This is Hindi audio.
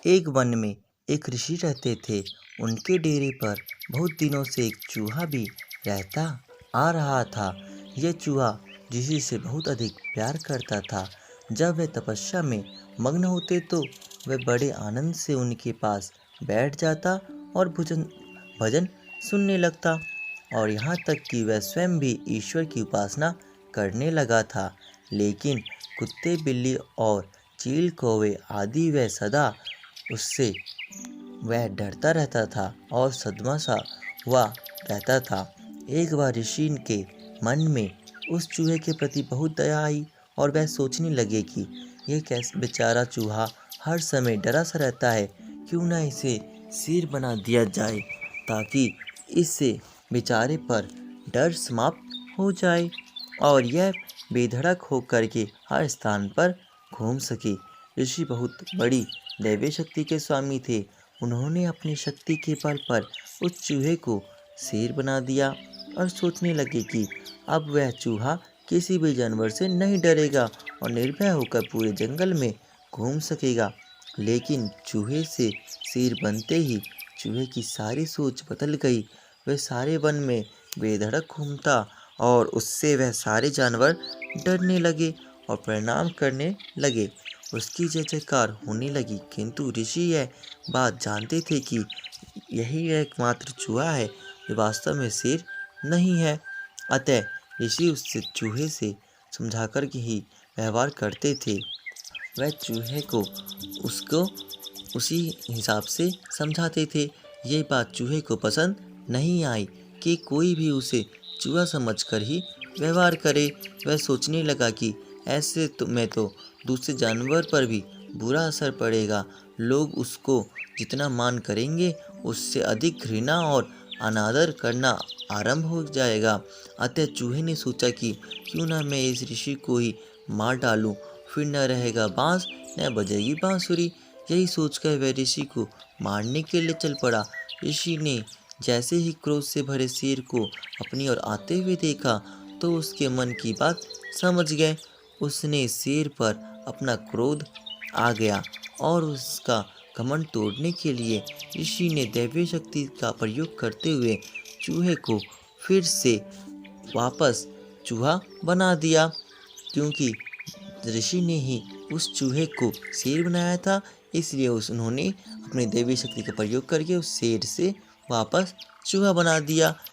एक वन में एक ऋषि रहते थे। उनके डेरे पर बहुत दिनों से एक चूहा भी रहता आ रहा था। यह चूहा ऋषि से बहुत अधिक प्यार करता था। जब वह तपस्या में मग्न होते तो वह बड़े आनंद से उनके पास बैठ जाता और भजन भजन सुनने लगता, और यहाँ तक कि वह स्वयं भी ईश्वर की उपासना करने लगा था। लेकिन कुत्ते, बिल्ली और चील कौवे आदि वह सदा उससे वह डरता रहता था और सदमा सा हुआ रहता था। एक बार ऋषि के मन में उस चूहे के प्रति बहुत दया आई और वह सोचने लगे कि यह कैसे बेचारा चूहा हर समय डरा सा रहता है, क्यों ना इसे सिर बना दिया जाए ताकि इससे बेचारे पर डर समाप्त हो जाए और यह बेधड़क होकर के हर स्थान पर घूम सके। ऋषि बहुत बड़ी दैवीय शक्ति के स्वामी थे। उन्होंने अपनी शक्ति के बल पर उस चूहे को शेर बना दिया और सोचने लगे कि अब वह चूहा किसी भी जानवर से नहीं डरेगा और निर्भय होकर पूरे जंगल में घूम सकेगा। लेकिन चूहे से शेर बनते ही चूहे की सारी सोच बदल गई। वह सारे वन में बेधड़क घूमता और उससे वह सारे जानवर डरने लगे और प्रणाम करने लगे। उसकी जय जयकार होने लगी, किंतु ऋषि यह बात जानते थे कि यही एकमात्र चूहा है जो वास्तव में शेर नहीं है। अतः ऋषि उससे चूहे से समझाकर के ही व्यवहार करते थे। वह चूहे को उसको उसी हिसाब से समझाते थे। ये बात चूहे को पसंद नहीं आई कि कोई भी उसे चूहा समझकर ही व्यवहार करे। वह सोचने लगा कि ऐसे में तो दूसरे जानवर पर भी बुरा असर पड़ेगा। लोग उसको जितना मान करेंगे उससे अधिक घृणा और अनादर करना आरंभ हो जाएगा। अतः चूहे ने सोचा कि क्यों ना मैं इस ऋषि को ही मार डालूं, फिर न रहेगा बांस न बजेगी बांसुरी। यही सोचकर वह ऋषि को मारने के लिए चल पड़ा। ऋषि ने जैसे ही क्रोध से भरे शेर को अपनी ओर आते हुए देखा तो उसके मन की बात समझ गए। उसने शेर पर अपना क्रोध आ गया और उसका घमंड तोड़ने के लिए ऋषि ने दैवीय शक्ति का प्रयोग करते हुए चूहे को फिर से वापस चूहा बना दिया। क्योंकि ऋषि ने ही उस चूहे को शेर बनाया था, इसलिए उन्होंने अपनी दैवीय शक्ति का प्रयोग करके उस शेर से वापस चूहा बना दिया।